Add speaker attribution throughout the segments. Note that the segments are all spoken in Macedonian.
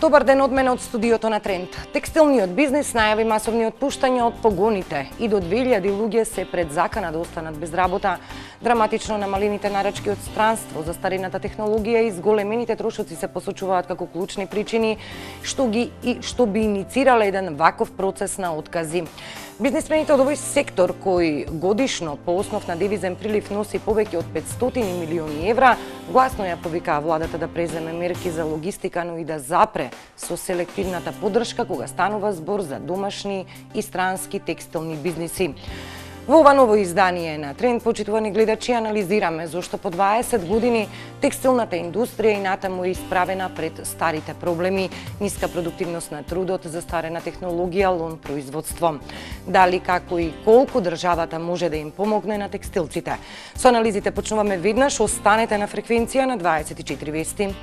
Speaker 1: Добар ден од мене од студиото на Тренд. Текстилниот бизнис најави масовни отпуштања од погоните и до 2000 луѓе се пред закана да останат без работа. Драматично намалените нарачки од странство, застарената технологија и зголемените трошоци се посочуваат како клучни причини што би иницирале еден ваков процес на откази. Бизнисмените од овој сектор, кој годишно по основ на девизен прилив носи повеќе од 500 милиони евра, гласно ја повикаа владата да преземе мерки за логистика, но и да запре со селективната поддршка кога станува збор за домашни и странски текстилни бизниси. Во ова ново издание на Тренд, почитувани гледачи, анализираме зошто по 20 години текстилната индустрија и натаму е исправена пред старите проблеми: ниска продуктивност на трудот, застарена технологија, лон производство. Дали, како и колку државата може да им помогне на текстилците? Со анализите почнуваме веднаш, останете на фреквенција на 24 вести.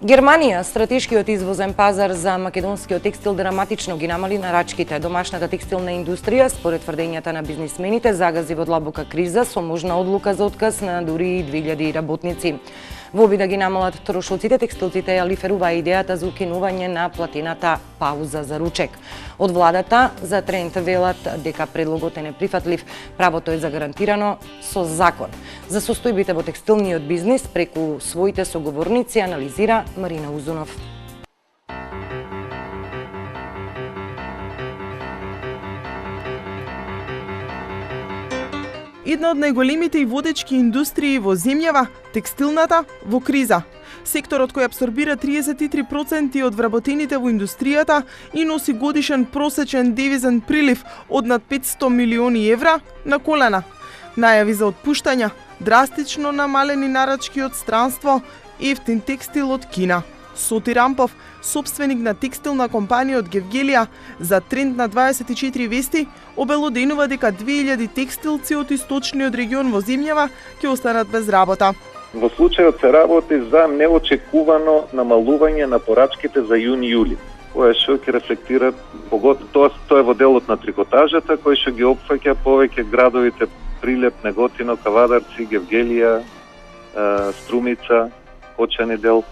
Speaker 1: Германија, стратешкиот извозен пазар за македонскиот текстил, драматично ги намали нарачките. Домашната текстилна индустрија, според тврдењата на бизнисмените, загази во длабока криза со можна одлука за отказ на дури и 2000 работници. Во обид да ги намалат трошоците, текстилците ја лиферуваа идејата за укинување на платената пауза за ручек. Од владата за Тренд велат дека предлогот е неприфатлив, правото е загарантирано со закон. За состојбите во текстилниот бизнис преку своите соговорници анализира Марина Узунов.
Speaker 2: Една од најголемите и водечки индустрии во земјава, текстилната, во криза. Секторот кој апсорбира 33% од вработените во индустријата и носи годишен просечен девизен прилив од над 500 милиони евра на колена. Најави за отпуштања, драстично намалени нарачки од странство, ефтин текстил од Кина. Соти Рампов, собственик на текстилна компанија од Гевгелија, за Тренд на 24 вести обелоденува дека 2000 текстилци од источниот регион во земјава ќе останат без работа.
Speaker 3: Во случајот се работи за неочекувано намалување на порачките за јуни-јули, кое што ќе рефлектира тоа е во делот на трикотажата, кој што ги опфаќа повеќе градовите Прилеп, Неготино, Кавадарци, Гевгелија, Струмица, Почани дел.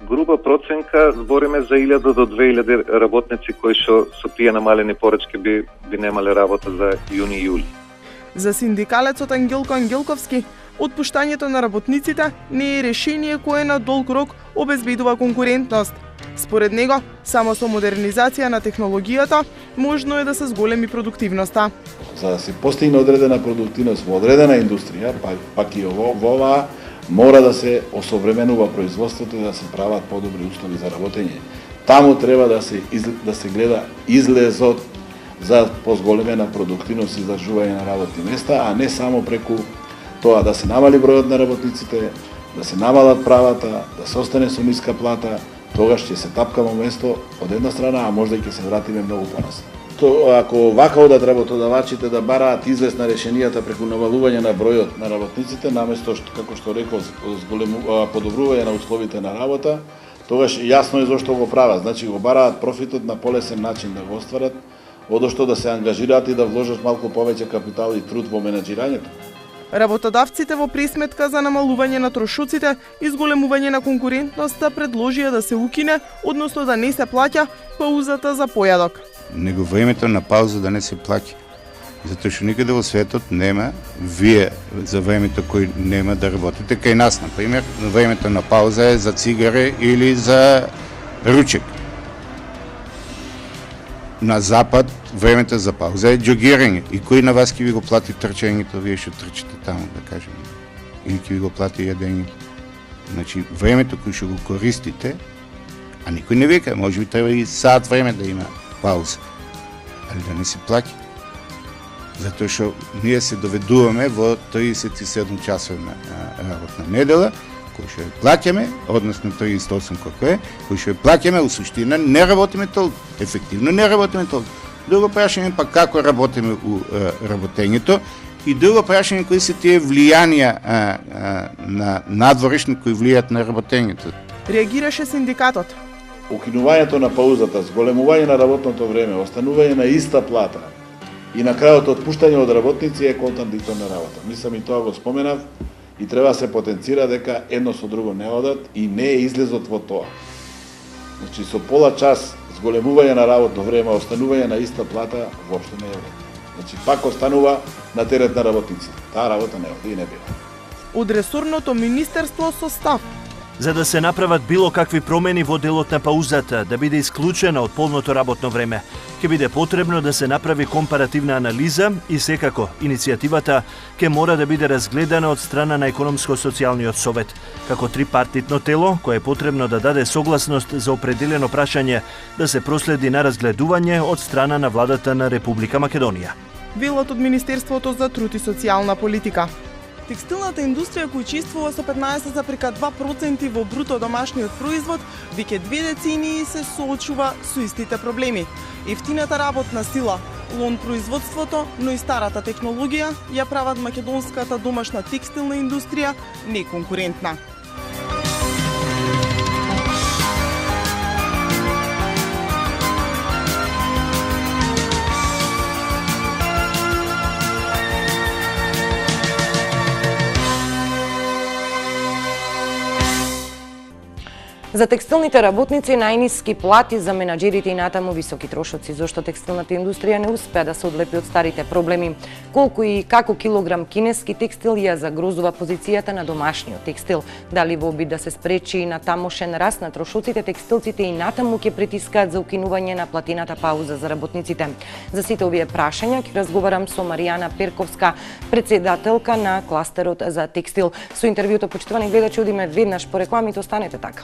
Speaker 3: Груба проценка, збориме за 1000 до 2000 работници кои што со тие намалени порачки би немале работа за јуни-јули.
Speaker 2: За синдикалецот Ангелко Ангелковски, отпуштањето на работниците не е решение кое на долг рок обезбедува конкурентност. Според него, само со модернизација на технологијата можно е да се зголеми продуктивноста.
Speaker 4: За да се постигне одредена продуктивност во одредена индустрија, пак и во оваа, мора да се осовременува производството и да се прават подобри услови за работење. Таму треба да се гледа излезот за позголемена продуктивност и издржување на работни места, а не само преку тоа да се намали бројот на работниците, да се намалат правата, да се остане со ниска плата, тогаш ќе се тапкамо место од една страна, а можда и ќе се вратиме многу понасед. Ако вака одат работодавачите да бараат излез на решенијата преку навалување на бројот на работниците, наместо како што реков, подобрување на условите на работа, тогаш јасно е зошто го прават. Значи го бараат профитот на полесен начин да го остварат, одошто да се ангажираат и да вложат малку повеќе капитал и труд во менаџирањето.
Speaker 2: Работодавците во пресметка за намалување на трошоците и зголемување на конкурентноста предложија да се укине, односно да не се плаќа паузата за појадок.
Speaker 5: Него времето на пауза да не се плаќа. Затоа што никаде во светот нема вие за времето кој нема да работите кај нас, на пример, времето на пауза е за цигаре или за ручек. На запад времето за пауза е џогирање. И кој на вас ќе ви го плати трчањето, вие што трчате таму, да кажем. Или ќе ви го плати јадењето. Значи, времето кој што го користите, а никој не вика, може би треба и саат време да има пауза, али да не се плаќа. Затоа што ние се доведуваме во 37 часовна работна недела, кој што ја плаќаме, односно 38 колку е, кој што ја плаќаме, у суштина не работиме толку, ефективно не работиме толку. Друго прашање па како работиме у работењето и друго прашање кои се тие влијанија на надворешни кои влијаат на работењето.
Speaker 2: Реагираше синдикатот.
Speaker 4: Укинувањето на паузата, зголемување на работното време, останување на иста плата, и на крајот отпуштање од работници е контрадикторна работа. Мислам и тоа го споменав и треба се потенцира дека едно со друго не одат и не е излезот во тоа. Значи со пола час зголемување на работно време, останување на иста плата воопшто не е. Значи пак останува на терет на работниците. Таа работа не оди и не бива.
Speaker 2: Од ресорното министерство со став.
Speaker 6: За да се направат било какви промени во делот на паузата, да биде исклучена од полното работно време, ќе биде потребно да се направи компаративна анализа и секако иницијативата ќе мора да биде разгледана од страна на Економско-социјалниот совет, како трипартитно тело кое е потребно да даде согласност за определено прашање да се проследи на разгледување од страна на владата на Република Македонија.
Speaker 2: Велат од Министерството за труд и социјална политика. Текстилната индустрија која учествува со 15,2% во бруто домашниот производ, веќе 2 децении се соочува со истите проблеми. Ефтината работна сила, лон производството, но и старата технологија ја прават македонската домашна текстилна индустрија неконкурентна.
Speaker 1: За текстилните работници најниски плати, за менаџерите и натаму високи трошоци. Зошто текстилната индустрија не успеа да се одлепи од старите проблеми? Колку и како килограм кинески текстил ја загрозува позицијата на домашниот текстил? Дали во обид да се спречи на тамошен раст на трошоците, текстилците и натаму ќе притискаат за укинување на платината пауза за работниците? За сите овие прашања ќе разговарам со Маријана Перковска, председателка на кластерот за текстил. Со интервјуто, почитувани гледачи, одиме веднаш по рекламите, останете така.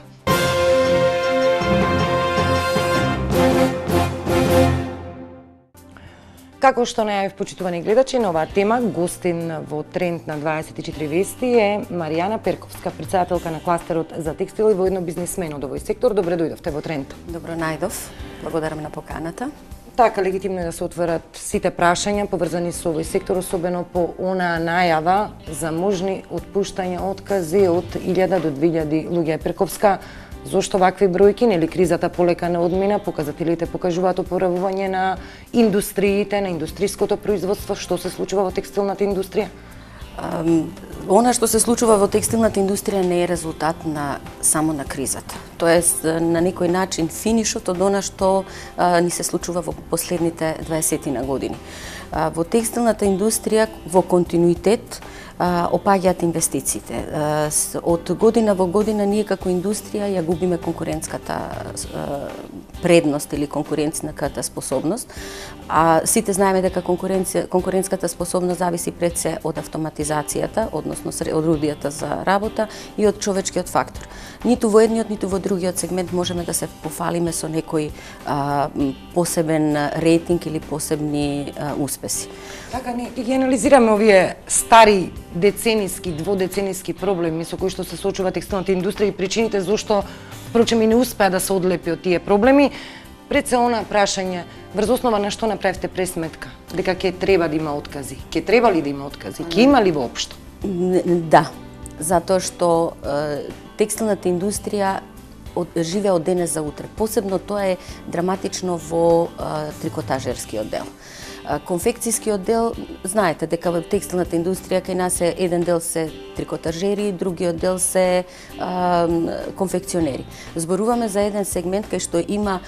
Speaker 1: Како што најавив, почитувани гледачи, на оваа тема, гостин во Тренд на 24 вести е Маријана Перковска, председателка на кластерот за текстил и воедно бизнисмен од овој сектор. Добре дојдовте во Тренд.
Speaker 7: Добро најдов. Благодарам на поканата.
Speaker 1: Така, легитимно е да се отворат сите прашања поврзани со овој сектор, особено по онаа најава за можни отпуштања, откази од 1000 до 2000 луѓе. Перковска, зошто вакви бројки, нели кризата полека не одмина, показателите покажуваат опоравување на индустриите, на индустриското производство, што се случува во текстилната индустрија?
Speaker 7: Она што се случува во текстилната индустрија не е резултат само на кризата. Тоа е на некој начин финишот од она што ни се случува во последните 20 години. Во текстилната индустрија во континуитет опаѓаат инвестициите. Од година во година ние како индустрија ја губиме конкурентската предност или конкурентската способност, а сите знаеме дека конкурентската способност зависи пред се од автоматизацијата, односно од орудијата за работа и од човечкиот фактор. Ниту во едниот, ниту во другиот сегмент можеме да се пофалиме со некој посебен рейтинг или посебни успеси.
Speaker 1: Така, не ги анализираме овие стари децениски, дводецениски проблеми со кои што се соочува текстилната индустрија и причините зошто впрочем и не успеа да се одлепи од тие проблеми. Пред се она прашање, врз основа на што направивте пресметка? Дека ќе треба да има откази. Ќе треба ли да има откази? Ќе има ли воопшто?
Speaker 7: Да, затоа што текстилната индустрија живее од денес за утре. Посебно тоа е драматично во трикотажерскиот дел. Конфекцијскиот дел, знаете дека во текстилната индустрија кај нас е еден дел се трикотажери, другиот дел се конфекционери. Зборуваме за еден сегмент кај што има,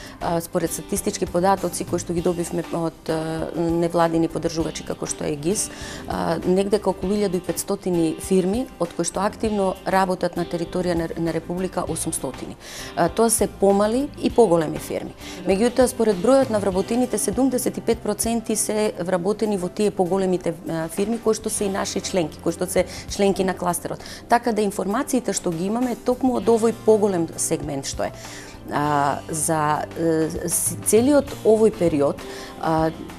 Speaker 7: според статистички податоци кои што ги добивме од невладини поддржувачи како што е ГИС, негде околу 1500 фирми, од кои што активно работат на територија на Република 800. Тоа се помали и поголеми фирми. Меѓутоа, според бројот на вработените, 75% се вработени во тие поголемите фирми кои што се и наши членки, кои што се членки на кластерот. Така да информациите што ги имаме токму од овој поголем сегмент што е. За целиот овој период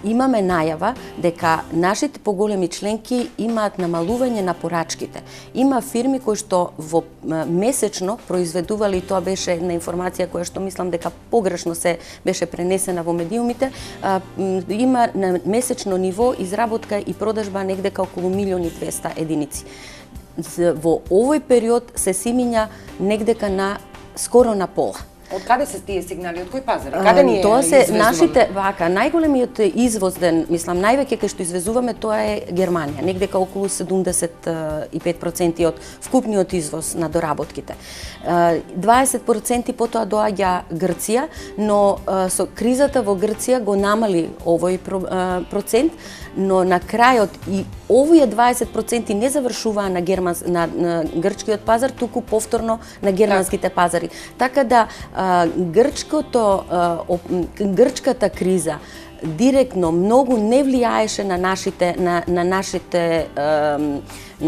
Speaker 7: имаме најава дека нашите поголеми членки имаат намалување на порачките. Има фирми кои што во месечно произведували, тоа беше една информација која што мислам дека погрешно се беше пренесена во медиумите, има на месечно ниво изработка и продажба негде околу 1.200.000 единици. Во овој период се симиња негдека на скоро на пола.
Speaker 1: Од каде се тие сигнали? Од кој пазар? Каде ние
Speaker 7: Тоа се
Speaker 1: извезуваме?
Speaker 7: нашите најголемиот извозден, мислам, највеќе кај што извезуваме, тоа е Германија, негде кај околу 75% од вкупниот извоз на доработките. 20% потоа доаѓа Грција, но со кризата во Грција го намали овој процент, но на крајот и овие 20% не завршуваа на грчкиот пазар, туку повторно на германските пазари. Така да грчката криза директно многу не влијаеше на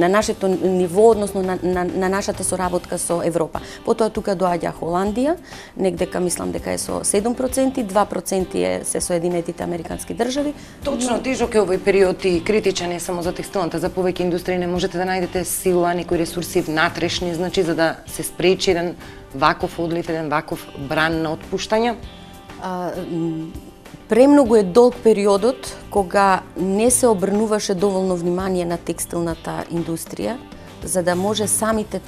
Speaker 7: нашето ниво, односно на нашата соработка со Европа. Потоа тука доаѓа Холандија, негдека мислам дека е со 7%, 2% е се Соединетите Американски држави.
Speaker 1: Точно, тежок е овој период и критичен не само за текстилната, за повеќе индустрии. Не можете да најдете сила, некои ресурси внатрешни, значи за да се спречи еден ваков одлив, еден ваков бран на отпуштања?
Speaker 7: Премногу е долг периодот кога не се обрнуваше доволно внимание на текстилната индустрија, за да може самите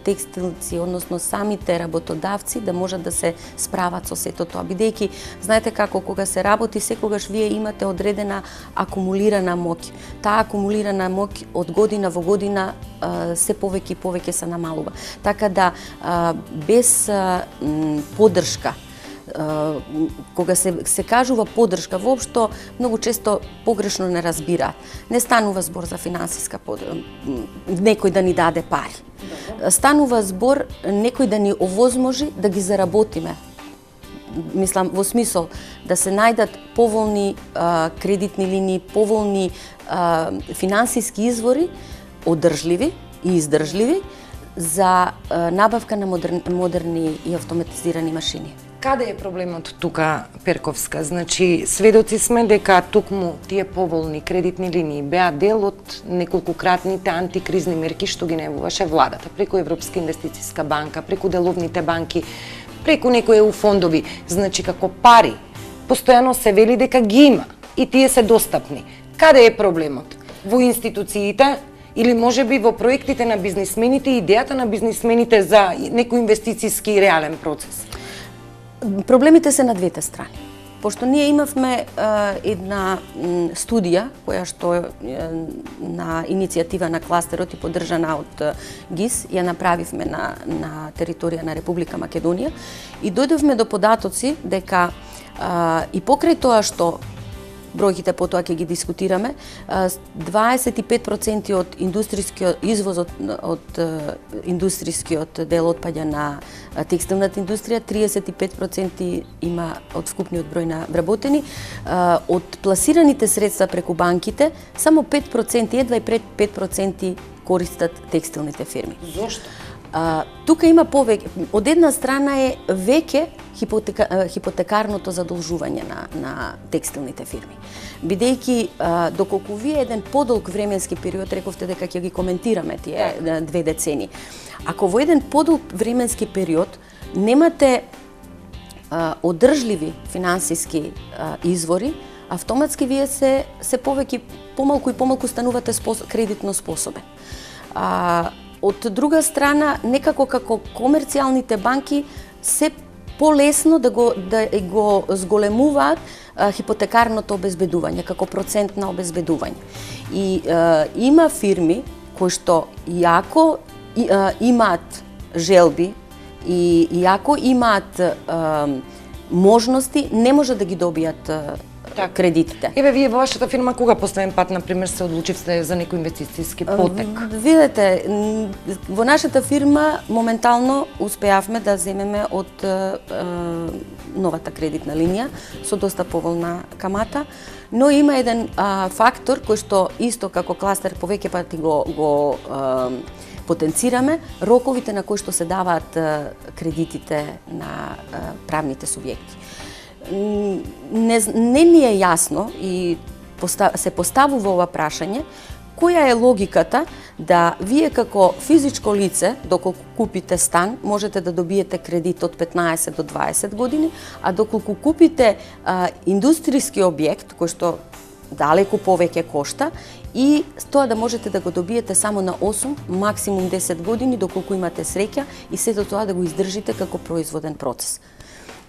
Speaker 7: текстилци, односно самите работодавци да можат да се справат со сето тоа. Бидејќи, знаете како, кога се работи, секогаш вие имате одредена акумулирана моќ. Таа акумулирана моќ од година во година се повеќе и повеќе се намалува. Така да, без поддршка, кога се кажува поддршка, воопшто многу често погрешно не разбираат. Не станува збор за финансиска поддршка, некој да ни даде пари. Станува збор некој да ни овозможи да ги заработиме. Мислам, во смисол да се најдат поволни кредитни линии, поволни финансиски извори, одржливи и издржливи, за набавка на модерни и автоматизирани машини.
Speaker 1: Каде е проблемот тука, Перковска? Значи, сведоци сме дека токму тие поволни кредитни линии беа дел од неколкократните антикризни мерки што ги најавуваше владата, преку Европска инвестициска банка, преку деловните банки, преку некои EU фондови. Значи, како пари, постојано се вели дека ги има и тие се достапни. Каде е проблемот? Во институциите или можеби во проектите на бизнисмените и идејата на бизнисмените за некој инвестициски реален процес?
Speaker 7: Проблемите се на двете страни. Пошто ние имавме една студија која што на иницијатива на кластерот и поддржана од ГИС ја направивме на територија на Република Македонија и дојдовме до податоци дека и покрај тоа што бројките потоа ќе ги дискутираме, 25% од индустрискиот извоз од индустрискиот дел отпаѓа на текстилната индустрија, 35% има од вкупниот број на вработени. Од пласираните средства преку банките, само 5%, едва и 5% користат текстилните фирми.
Speaker 1: Зошто?
Speaker 7: Тука има повеќе. Од една страна е веќе хипотекарното задолжување на текстилните фирми. Бидејќи доколку вие еден подолг временски период, рековте дека ќе ги коментираме тие 2 децени. Ако во еден подолг временски период немате одржливи финансиски извори, автоматски вие се повеќе помалку и помалку станувате кредитно способен. Од друга страна, некако како комерцијалните банки се полесно да го зголемуваат хипотекарното обезбедување како процент на обезбедување. И има фирми кои што иако имаат желби и иако имаат можности, не може да ги добијат кредитите.
Speaker 1: Еве, вие во вашата фирма кога последен пат, например, се одлучивте за некој инвестициски потек?
Speaker 7: Видете, во нашата фирма моментално успеавме да земеме од новата кредитна линија со доста поволна камата, но има еден фактор кој што исто како кластер повеќе пати го потенцираме, роковите на кои што се даваат кредитите на правните субјекти. Не ни е јасно и се поставува ова прашање, која е логиката да вие како физичко лице, доколку купите стан, можете да добиете кредит од 15 до 20 години, а доколку купите индустријски објект, кој што далеку повеќе кошта, и тоа да можете да го добиете само на 8, максимум 10 години, доколку имате среќа и сето тоа да го издржите како производен процес.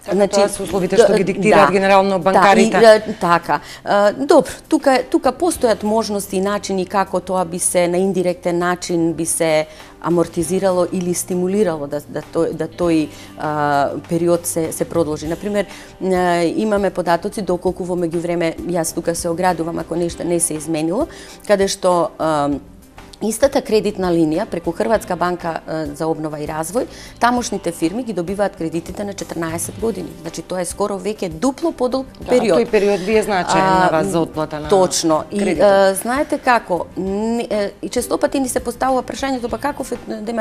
Speaker 1: Тоа се условите што ги диктираат генерално банкарите.
Speaker 7: Да, така. Добро, тука постојат можности и начини како тоа би се на индиректен начин би се амортизирало или стимулирало да тој период се продолжи. Например, имаме податоци доколку во меѓувреме, јас тука се оградувам ако нешто не се изменило, каде што истата кредитна линија преку Хрватска банка за обнова и развој, тамошните фирми ги добиваат кредитите на 14 години. Значи тоа е скоро веќе дупло подолг период.
Speaker 1: Тој период ви е значаен на вас за отплата на
Speaker 7: точно.
Speaker 1: кредитот.
Speaker 7: И знаете како, и честопати ни се поставува прашањето па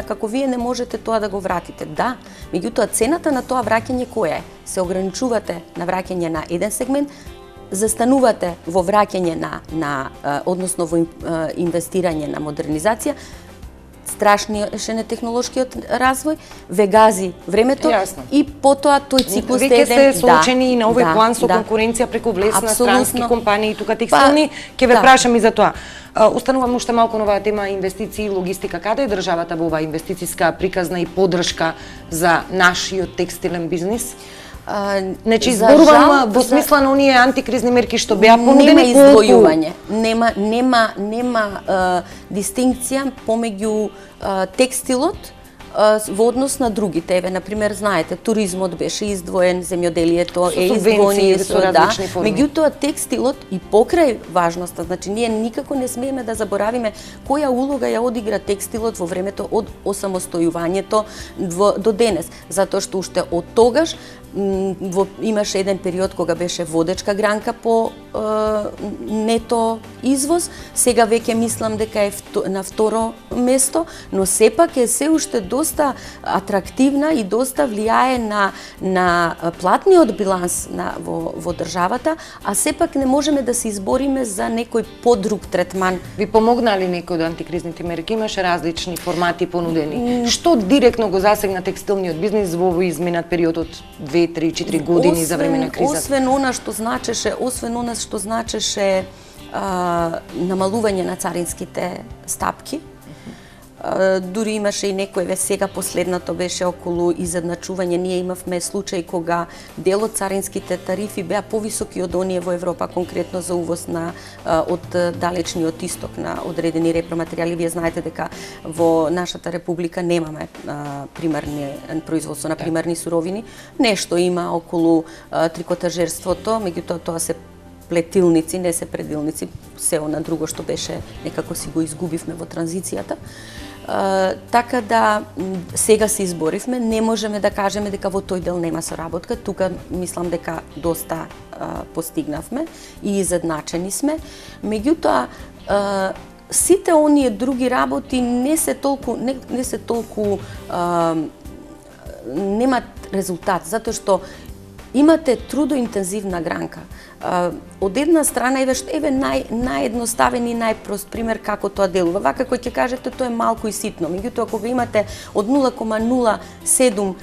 Speaker 7: како вие не можете тоа да го вратите. Да, меѓутоа цената на тоа враќање која е? Се ограничувате на враќање на еден сегмент, застанувате во враќање односно во инвестирање на модернизација, страшен е технолошкиот развој, ве гази времето и потоа тој циклус
Speaker 1: веќе сте соочени и на овој план со конкуренција преку влесна странски компании тука текстилни, ќе ве прашам и за тоа. Останувам уште малку на оваа тема инвестиции и логистика. Каде е државата во оваа инвестициска приказна и поддршка за нашиот текстилен бизнис? Значи зборувам во смисла на оние антикризни мерки што беа понудени.
Speaker 7: Нема издвојување, нема дистинкција помеѓу текстилот во однос на другите. Еве, например, знаете, туризмот беше издвоен, земјоделието е издвоено, да. Меѓутоа, текстилот и покрај важноста, значи ние никако не смееме да заборавиме која улога ја одигра текстилот во времето од осамостојувањето до денес, затоа што уште од тогаш имаше еден период кога беше водечка гранка по нето извоз, сега веќе мислам дека е на второ место, но сепак е се уште доста атрактивна и доста влијае на платниот биланс во државата, а сепак не можеме да се избориме за некој подруг третман.
Speaker 1: Ви помогнали некои од антикризните мерки? Имаше различни формати понудени. Што директно го засегна текстилниот бизнис во овој изминат период од 2, 3, 4 години за време на кризата?
Speaker 7: Освен она што значеше намалување на царинските стапки, дури имаше и некој, сега последното беше околу изедначување. Ние имавме случај кога дел од царинските тарифи беа повисоки од оние во Европа, конкретно за увоз од далечниот исток на одредени репроматеријали. Вие знаете дека во нашата република немаме производство на примарни суровини. Нешто има околу трикотажерството, меѓутоа тоа се плетилници, не се предилници, се она друго што беше некако си го изгубивме во транзицијата. Така да сега се изборивме, не можеме да кажеме дека во тој дел нема соработка. Тука мислам дека доста постигнавме и изедначени сме. Меѓутоа сите оние други работи не се толку немат резултат, затоа што имате трудоинтензивна гранка. Од една страна, еве наједноставен и најпрост пример како тоа делува. Вака кој ќе кажете тоа е малку и ситно. Меѓутоа кога имате од 0,07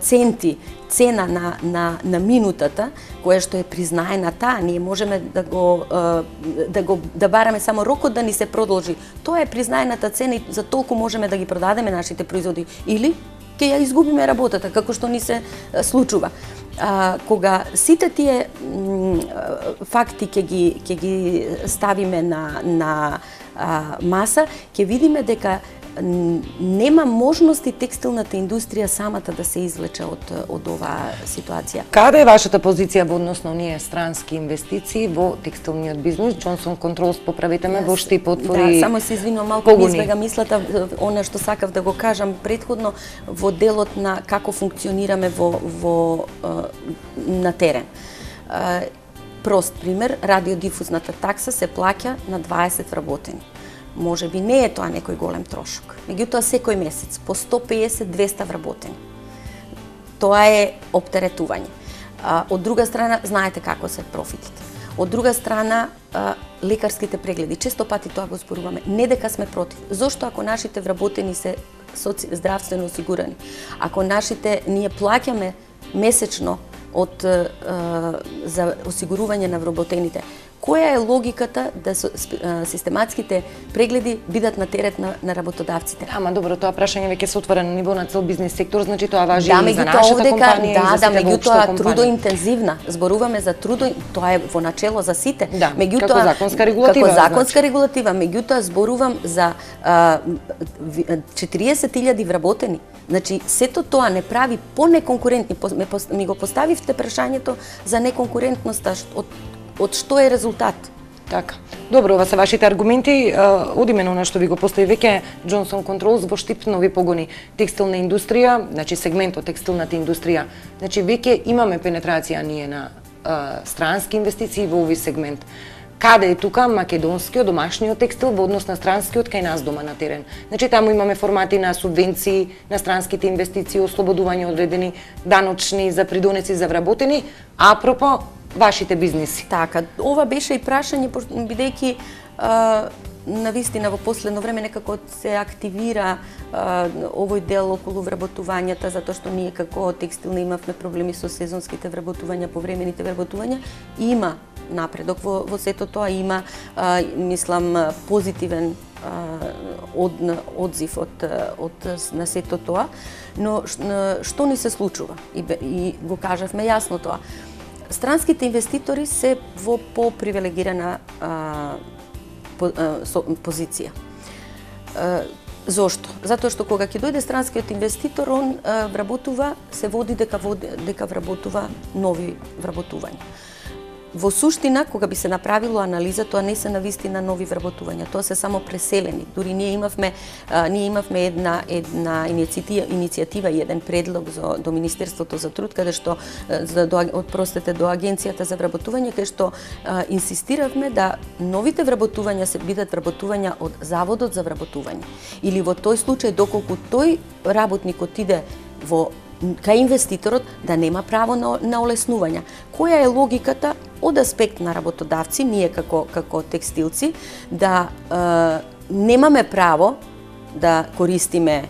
Speaker 7: центи цена на минутата, која што е признаена таа, ние можеме да бараме само рокот да ни се продолжи. Тоа е признаената цена и за толку можеме да ги продадеме нашите производи. Или ќе ја изгубиме работата, како што ни се случува. Кога сите тие факти ќе ги ставиме на маса, ќе видиме дека нема можности текстилната индустрија самата да се извлече од оваа ситуација.
Speaker 1: Каде е вашата позиција во однос на оние странски инвестиции во текстилниот бизнис? Джонсон Контролс, поправете ме, во Штип отвори.
Speaker 7: Да, само се извинувам, малку ми избега мислата, она што сакав да го кажам претходно во делот на како функционираме на терен. Прост пример, радиодифузната такса се плаќа на 20 вработени. Може би не е тоа некој голем трошок. Меѓутоа секој месец по 150-200 вработени. Тоа е оптеретување. Од друга страна, знаете како се профитите. Од друга страна, лекарските прегледи, често пати тоа го зборуваме, не дека сме против. Зошто ако нашите вработени се здравствено осигурани, ако ние плаќаме месечно за осигурување на вработените, Која е логиката да систематските прегледи бидат на терет на работодавците?
Speaker 1: Ама добро, тоа прашање веќе се отвора на ниво на цел бизнес сектор, значи тоа важи и за
Speaker 7: меѓутоа
Speaker 1: нашата
Speaker 7: овдека,
Speaker 1: компанија, и за сите
Speaker 7: меѓутоа
Speaker 1: компании.
Speaker 7: трудоинтензивна. Зборуваме за тоа е во начело за сите.
Speaker 1: Да,
Speaker 7: меѓутоа
Speaker 1: како законска регулатива.
Speaker 7: Како законска регулатива, меѓутоа зборувам за 40.000 вработени. Значи, сето тоа не прави понеконкурентни. Ми го поставивте прашањето за неконкурентноста, од што е резултат?
Speaker 1: Така. Добро, ова се вашите аргументи. Одиме на што ви го постави веќе Johnson Controls во Штип нови погони. Текстилна индустрија, значи сегментот текстилната индустрија. Значи веќе имаме пенетрација ние на странски инвестиции во овој сегмент. Каде е тука македонскиот домашниот текстил во однос на странскиот кај нас дома на терен? Значи таму имаме формати на субвенции на странските инвестиции, ослободување одредени даночни за придонеци за вработени, апропо вашите бизниси.
Speaker 7: Така, ова беше и прашање, бидејќи навистина во последно време некако се активира овој дел околу вработувањата, затоа што ние како текстилна имавме проблеми со сезонските вработувања, повремените вработувања. Има напредок во сето тоа, има, мислам, позитивен одзив на сето тоа, но што ни се случува? И го кажавме јасно тоа. Странските инвеститори се во попривилегирана позиција. Зошто? Затоа што кога ќе дојде странскиот инвеститор, он вработува, се води дека вработува нови вработувања. Во суштина, кога би се направило анализа, тоа не се навистина нови вработувања, тоа се само преселени. Дури ние имавме една иницијатива и еден предлог до Министерството за труд, каде што до Агенцијата за вработување, каде што инсистиравме да новите вработувања се бидат вработувања од Заводот за вработување. Или во тој случај, доколку тој работник отиде кај инвеститорот, да нема право на олеснувања. Која е логиката од аспект на работодавци, ние како текстилци, да немаме право да користиме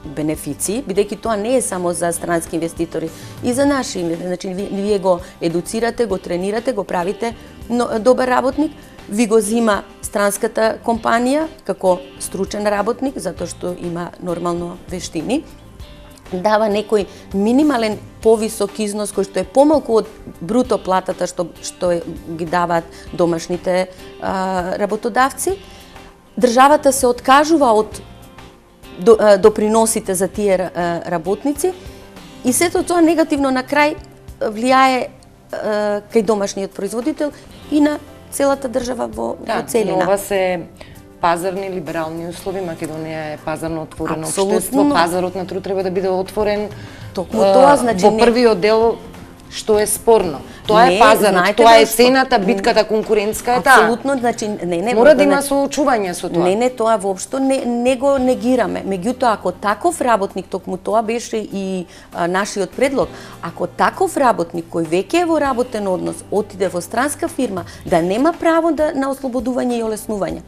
Speaker 7: бенефиции, бидејќи тоа не е само за странски инвеститори, и за наши. Значи, вие го едуцирате, го тренирате, го правите добар работник, ви го зима странската компанија како стручен работник, затоа што има нормално вештини, дава некој минимален повисок износ кој што е помалку од бруто платата што ги даваат домашните работодавци. Државата се откажува од доприносите за тие работници и сето тоа негативно на крај влијае кај домашниот производител и на целата држава во целина.
Speaker 1: Да, ова се пазарни, либерални услови. Македонија е пазарно отворено
Speaker 7: Апсолутно.
Speaker 1: општество. Пазарот на труд треба да биде отворен.
Speaker 7: Токму тоа, значи,
Speaker 1: во првиот дел, што е спорно. Тоа е пазарот, тоа е цената, битката конкурентска е таа.
Speaker 7: Апсолутно, значи не
Speaker 1: мора да има соочување со тоа.
Speaker 7: Не, тоа воопшто не го негираме. Меѓутоа, ако таков работник, токму тоа беше и нашиот предлог, ако таков работник кој веќе е во работен однос отиде во странска фирма, да нема право на ослободување и олеснување.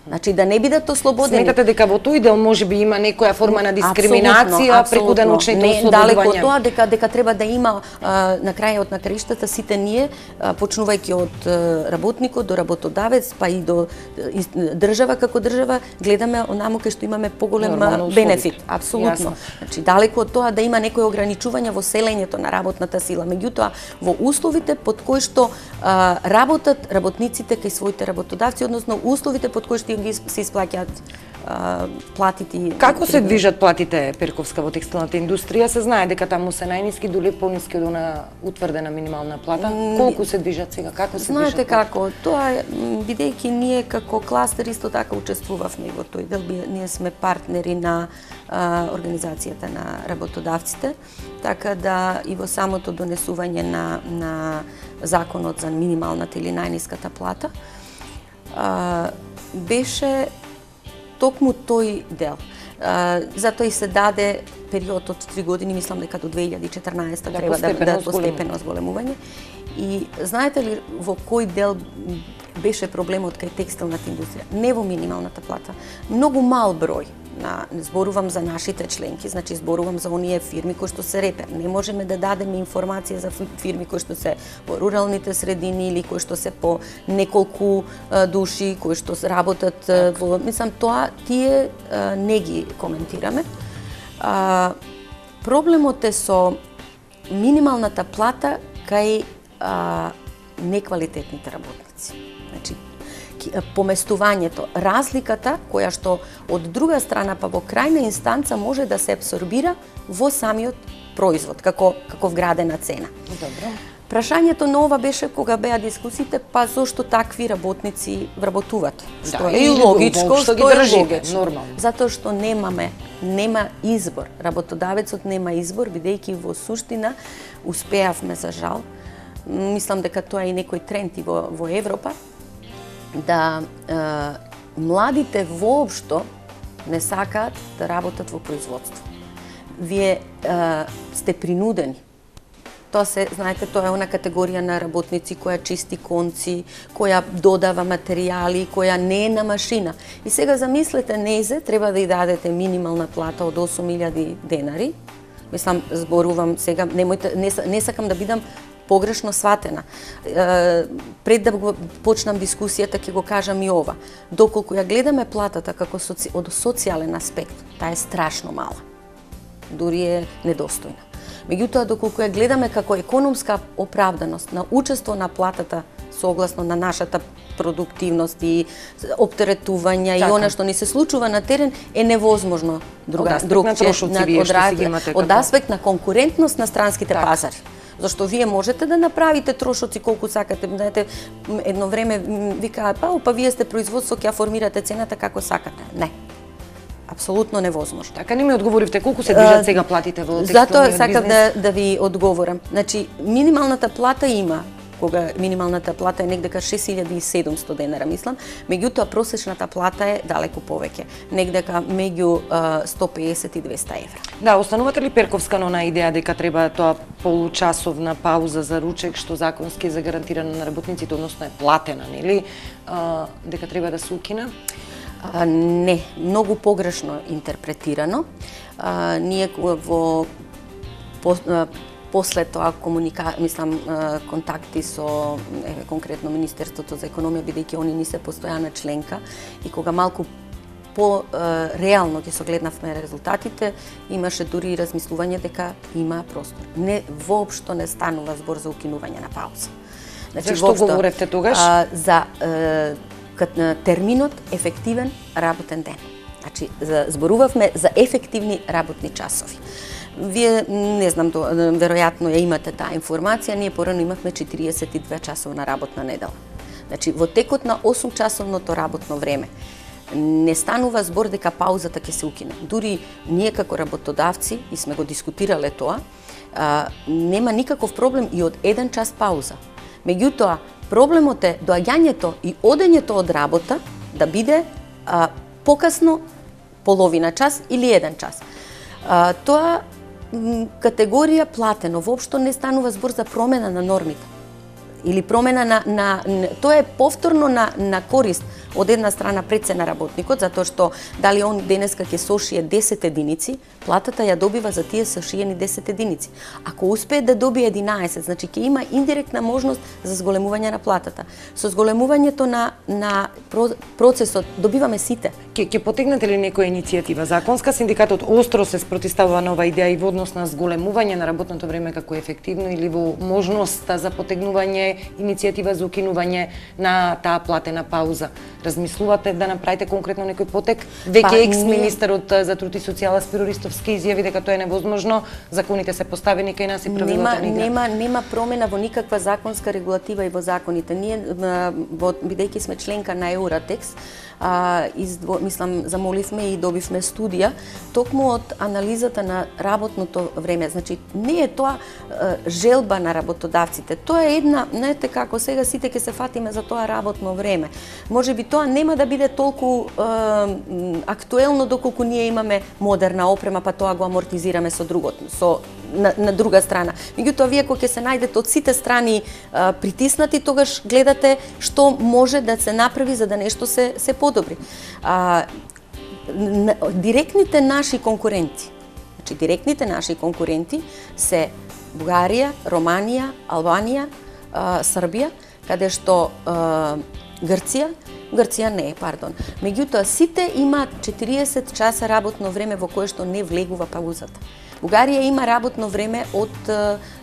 Speaker 7: Значи да не бидат ослободени.
Speaker 1: Сметате дека во тој дел можеби има некоја форма на дискриминација преку даночните ослободувања?
Speaker 7: Далеко од тоа дека треба да има на крајот на краиштата сите ние, почнувајќи од работникот до работодавец, па и до држава како држава, гледаме онаму кај што имаме поголем бенефит. Апсолутно. Значи далеко од тоа да има некои ограничувања во селењето на работната сила. Меѓутоа во условите под кои што работат работниците кај своите работодавци, односно условите под кои што се исплаќаат платите.
Speaker 1: Како се движат платите, Перковска, во текстилната индустрија? Се знае дека таму се најниски, дури пониски од она утврдена минимална плата. Колку се движат сега? Како се движат?
Speaker 7: Знаете како, тоа бидејќи ние како кластер исто така учествувавме во тој дел, ние сме партнери на организацијата на работодавците, така да и во самото донесување на законот за минималната или најниската плата беше токму тој дел. Затоа и се даде период од 3 години, мислам дека до 2014 треба да постепено зголемување. И знаете ли во кој дел беше проблемот кај текстилната индустрија? Не во минималната плата. Многу мал број зборувам за нашите членки, значи зборувам за оние фирми кои што се репе. Не можеме да дадеме информација за фирми кои што се во руралните средини или кои што се по неколку души, кои што работат во... Мислам, тоа тие не ги коментираме. Проблемот е со минималната плата кај неквалитетните работници. Значи, поместувањето, разликата која што од друга страна па во крајна инстанца може да се абсорбира во самиот производ како вградена цена.
Speaker 1: Добро.
Speaker 7: Прашањето на ова беше кога беа дискусиите, па зошто такви работници вработуваат? Што е и логичко, што е логично.
Speaker 1: Нормално.
Speaker 7: Затоа што нема избор. Работодавецот нема избор, бидејќи во суштина успеавме, за жал, мислам дека тоа е и некој тренд и во Европа, да младите воопшто не сакаат да работат во производство. Вие сте принудени. Тоа се, знаете, тоа е она категорија на работници која чисти конци, која додава материјали, која не е на машина. И сега замислете, незе треба да ја дадете минимална плата од 8.000 денари. Мислам, зборувам сега, не сакам да бидам погрешно сватена. Пред да го почнам дискусијата, ќе го кажам и ова. Доколку ја гледаме платата како од социјален аспект, таа е страшно мала. Дури е недостојна. Меѓутоа, доколку ја гледаме како економска оправданост на учество на платата согласно на нашата продуктивност и оптеретувања и она што ни се случува на терен, е невозможно од аспект на конкурентност на странските пазари. Зашто вие можете да направите трошоци колку сакате. Знаете, едно време викаат, па вие сте производство, ќе формирате цената како сакате. Не. Апсолутно невозможно.
Speaker 1: Така не ми одговоривте колку се движат сега платите во текстилниот бизнес?
Speaker 7: Затоа сакам да ви одговорам. Значи, минималната плата има, кога минималната плата е негдека 6.700 денара, мислам, меѓутоа просечната плата е далеку повеќе, негдека меѓу 150 и 200 евра.
Speaker 1: Да, останувате ли перковска на идеја дека треба тоа получасовна пауза за ручек, што законски е загарантирана на работниците, односно е платена, нели? Дека треба да се укина?
Speaker 7: Не, многу погрешно интерпретирано. Ние после тоа контакти со конкретно Министерството за економија, бидејќи они ни се постојана членка, и кога малку реално ги согледнавме резултатите, имаше дури и размислување дека има простор. Не, воопшто не станува збор за укинување на пауза.
Speaker 1: Значи, зашто говоревте тогаш?
Speaker 7: За терминот ефективен работен ден. Значи, зборувавме за ефективни работни часови. Вие, не знам, веројатно ја имате таа информација, ние порано имавме 42 часовна работна недела. Значи, во текот на 8-часовното работно време не станува збор дека паузата ќе се укине. Дури ние како работодавци, и сме го дискутирале тоа, нема никаков проблем и од 1 час пауза. Меѓутоа, проблемот е доаѓањето и одењето од работа да биде покасно половина час или 1 час. Тоа категорија платено, воопшто не станува збор за промена на нормите. Или промена тоа е повторно на корист од една страна прецена работникот, затоа што дали он денеска ќе сошие 10 единици, платата ја добива за тие сошиени 10 единици. Ако успее да добие 11, значи ќе има индиректна можност за зголемување на платата. Со зголемувањето на процесот добиваме сите.
Speaker 1: Ќе потегнете ли некоја иницијатива законска? Синдикатот остро се спротивстава на ова идеја и во однос на зголемување на работното време како ефективно, или во можноста за потегнување иницијатива за укинување на таа платена пауза? Размислувате да направите конкретно некој потек? Веќе екс-министерот за труд и социјала Спиро Ристовски изјави дека тоа е невозможно, законите се поставени кај нас и правилата не играат.
Speaker 7: Нема промена во никаква законска регулатива и во законите. Ние, бидејќи сме членка на Еуратекс, мислам, замоливме и добивме студија токму од анализата на работното време. Значи, не е тоа желба на работодавците. Тоа е една, знаете како, сега сите ќе се фатиме за тоа работно време. Можеби тоа нема да биде толку актуелно доколку ние имаме модерна опрема, па тоа го амортизираме со другото, на друга страна. Меѓутоа, вие кога ќе се најдете од сите страни притиснати, тогаш гледате што може да се направи за да нешто се подобри. директните наши конкуренти. Значи директните наши конкуренти се Бугарија, Романија, Албанија, Србија, каде што Грција не е, пардон. Меѓутоа, сите имаат 40 часа работно време во кое што не влегува паузата. Бугарија има работно време од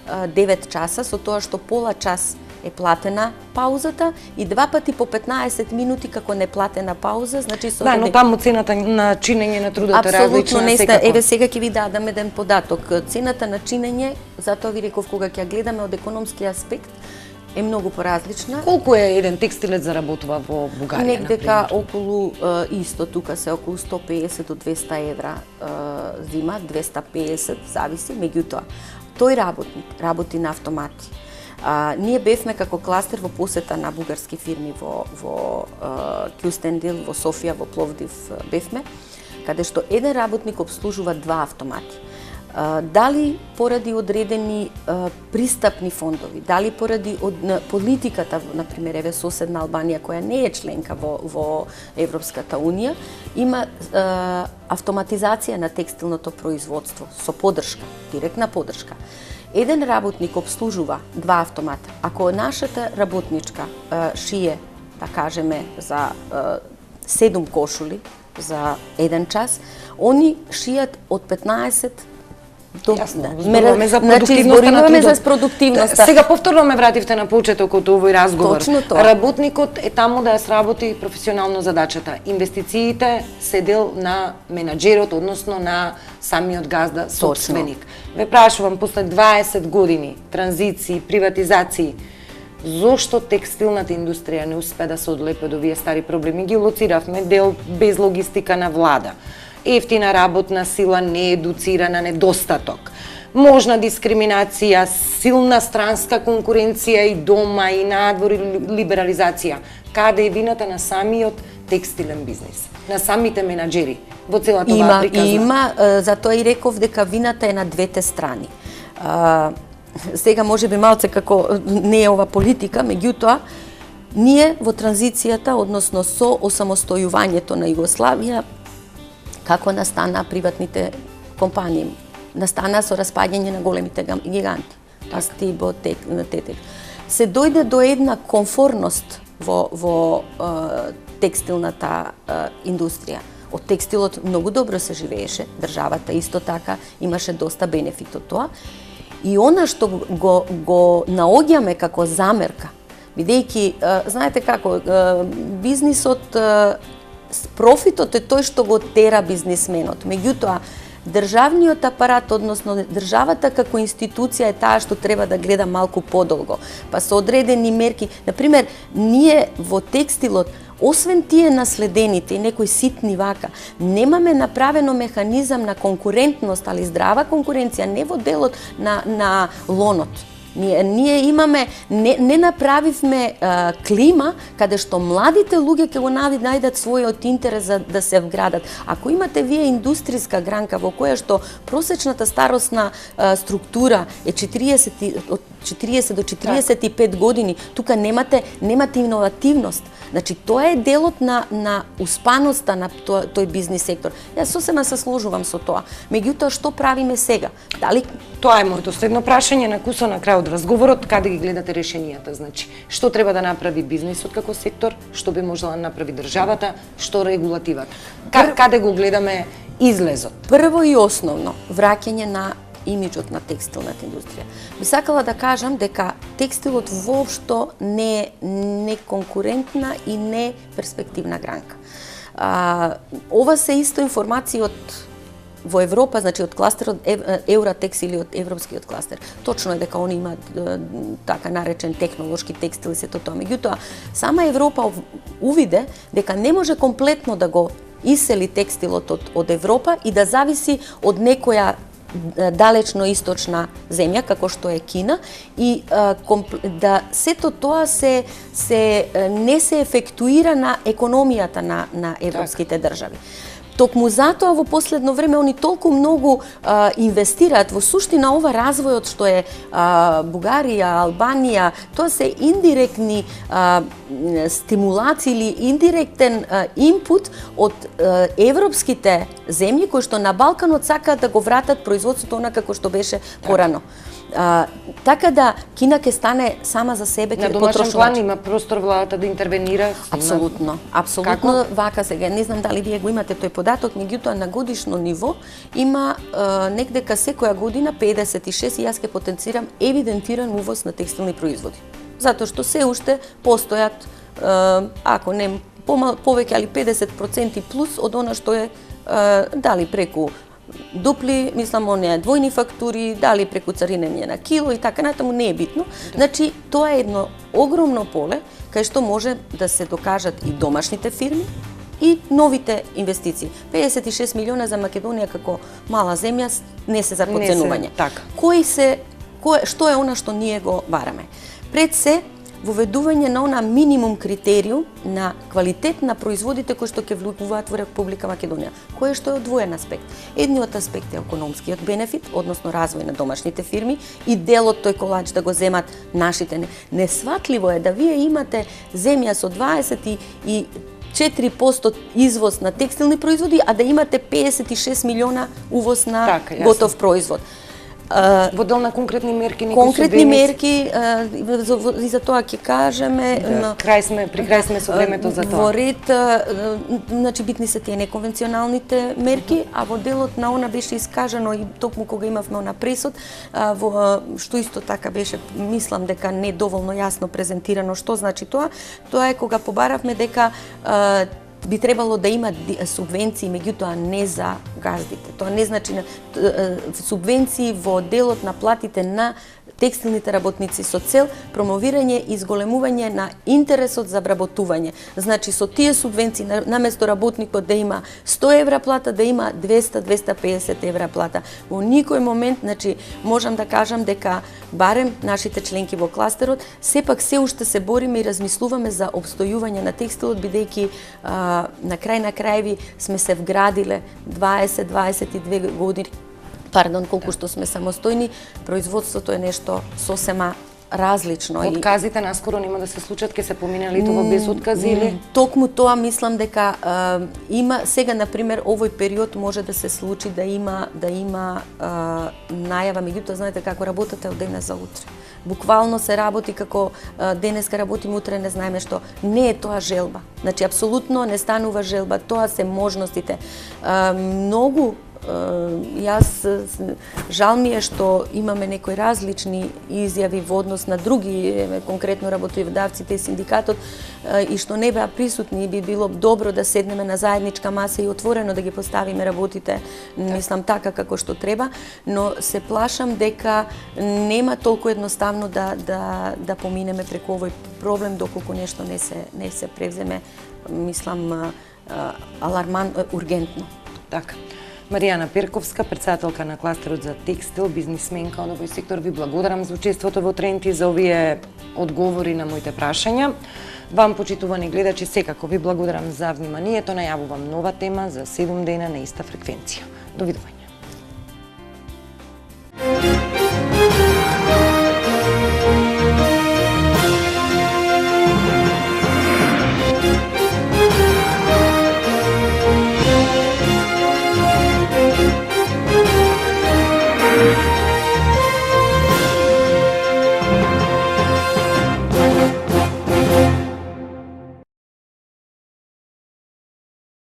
Speaker 7: 9 часа, со тоа што пола час е платена паузата и 2 пати по 15 минути како неплатена пауза, значи со
Speaker 1: Да, но таму цената на чинење на трудот е различна.
Speaker 7: Апсолутно не. Еве сега ќе ви дадам еден податок. Цената на чинење, затоа ви реков кога ќе гледаме од економски аспект, е многу поразлична.
Speaker 1: Колку е еден текстилец заработува во Бугарија?
Speaker 7: Некдека околу исто, тука се околу 150 до 200 евра зима, 250 зависи, меѓутоа тој работник работи на автомати. Ние бевме како кластер во посета на бугарски фирми во Кюстендил, во Софија, во Пловдив бевме, каде што еден работник обслужува 2 автомати. Дали поради одредени пристапни фондови, дали поради политиката, например, еве соседна Албанија, која не е членка во Европската Унија, има автоматизација на текстилното производство со подршка, директна подршка. Еден работник обслужува 2 автомата. Ако нашата работничка шие, да кажеме, за 7 кошули за 1 час, они шијат од 15 до...
Speaker 1: Зборуваме за продуктивноста на трудот.
Speaker 7: За продуктивноста.
Speaker 1: Сега повторно ме вративте на почетокот овој разговор.
Speaker 7: Точно тоа.
Speaker 1: Работникот е таму да ја сработи професионално задачата. Инвестициите се дел на менаџерот, односно на самиот газда, собственик. Ве прашувам, после 20 години транзиции, приватизации, зошто текстилната индустрија не успе да се одлепи од овие стари проблеми? Ги лоциравме, дел без логистика на влада, ефтина работна сила, неедуцирана, недостаток, можна дискриминација, силна странска конкуренција и дома и надвор, и либерализација. Каде е вината на самиот текстилен бизнис, на самите менаџери во целата оваа приказна?
Speaker 7: Има, затоа и реков дека вината е на двете страни. Сега може би малце како не е ова политика, меѓутоа ние во транзицијата, односно со осамостојувањето на Југославија, како настана приватните компании, настана со распаѓање на големите гиганти, Астибо, Тетек. Се дојде до една комфорност во текстилната индустрија. Од текстилот многу добро се живееше, државата исто така имаше доста бенефит од тоа. И она што го наоѓаме како замерка, бидејќи, знаете како, бизнисот, профитот е тој што го тера бизнисменот. Меѓутоа, државниот апарат, односно државата како институција е таа што треба да гледа малку подолго. Па со одредени мерки, например, ние во текстилот, освен тие наследените и некои ситни вака, немаме направено механизам на конкурентност, али здрава конкуренција, не во делот на лонот. Ние имаме, не направивме клима каде што младите луѓе ќе го најдат својот интерес за да се вградат. Ако имате вие индустријска гранка во која што просечната старосна структура е 40 до 45 години, тука немате иновативност. Значи, тоа е делот на успаноста на тој бизнис сектор. Јас сосема се сложувам со тоа. Меѓутоа, што правиме сега? Дали...
Speaker 1: Тоа е моето следно прашање на кусо на крајот разговорот, каде ги гледате решенијата? Значи, што треба да направи бизнисот како сектор, што би можела да направи државата, што регулативата? Каде го гледаме излезот?
Speaker 7: Прво и основно, враќање на имиджот на текстилната индустрија. Би сакала да кажам дека текстилот воопшто не е конкурентна и не перспективна гранка. Ова се исто информации во Европа, значи од кластерот Евратекс или од европскиот кластер. Точно е дека они имаат така наречен технолошки текстил и сето тоа. Меѓутоа, сама Европа увиде дека не може комплетно да го исели текстилот од Европа и да зависи од некоја далечно источна земја, како што е Кина, и да сето тоа не се ефектуира на економијата на европските држави. Токму затоа во последно време они толку многу инвестираат во суштина ова развојот што е Бугарија, Албанија, тоа се индиректни стимулации или индиректен инпут од европските земји кои што на Балканот сакаат да го вратат производството онака како што беше порано. Така да Кина ќе стане сама за себе
Speaker 1: на домашен план има простор владата да интервенира?
Speaker 7: Апсолутно, апсолутно. Вака сега, не знам дали вие го имате тој податок, меѓутоа на годишно ниво има некдека секоја година 56 и јас ќе потенцирам евидентиран увоз на текстилни производи. Затоа што се уште постојат, ако не повеќе, али 50% плюс од она што е дали преку дупли, мислам, оние двојни фактури, дали преку царинење на кило и така натаму, не е битно. Значи, тоа е едно огромно поле кај што може да се докажат и домашните фирми и новите инвестиции. 56 милиона за Македонија како мала земја не се за подценување. Што е она што ние го бараме? Пред се, воведување на она минимум критериум на квалитет на производите кои што ќе влегуваат во Република Македонија, кој што е одвоен аспект. Едниот аспект е економскиот бенефит, односно развој на домашните фирми и дел од тој колач да го земат нашите. Несватливо е да вие имате земја со 24% извоз на текстилни производи, а да имате 56 милиона увоз на готов производ.
Speaker 1: Во дел на конкретни мерки,
Speaker 7: конкретни мерки, и за тоа ќе кажеме,
Speaker 1: при крај сме со времето за тоа.
Speaker 7: Во ред, значи битни се тие неконвенционалните мерки, а во делот на она беше искажано и токму кога имавме она пресуд, што исто така беше, мислам дека не доволно јасно презентирано што значи тоа. Тоа е кога побаравме дека би требало да има субвенции, меѓутоа не за газдите. Тоа не значи субвенции во делот на платите на текстилните работници со цел промовирање и зголемување на интересот за вработување. Значи со тие субвенции наместо работникот да има 100 евра плата, да има 200-250 евра плата. Во никој момент, значи можам да кажам дека барем нашите членки во кластерот сепак се уште се бориме и размислуваме за обстојување на текстилот, бидејќи на крајви сме се вградиле 20-22 години, колку што сме самостојни, производството е нешто сосема различно.
Speaker 1: Отказите наскоро нема да се случат, ќе се помине тоа без откази или?
Speaker 7: Токму тоа мислам дека има сега, например, овој период може да се случи да има најава, меѓутоа знаете како работите од денес за утре. Буквално се работи како денеска работиме, утре не знаеме што. Не е тоа желба. Значи апсолутно не станува желба, тоа се можностите. Многу јас жал ми е што имаме некои различни изјави во однос на други, конкретно работодавците и синдикатот, и што не беа присутни, би било добро да седнеме на заедничка маса и отворено да ги поставиме работите, мислам така како што треба, но се плашам дека нема толку едноставно да поминеме преку овој проблем доколку нешто не се превземе, мислам, ургентно.
Speaker 1: Така. Маријана Перковска, председателка на кластерот за текстил, бизнисменка од овој сектор, ви благодарам за учеството во Тренти, за овие одговори на моите прашања. Вам, почитувани гледачи, секако ви благодарам за вниманието. Најавувам нова тема за 7 дена на иста фреквенција. Довидување.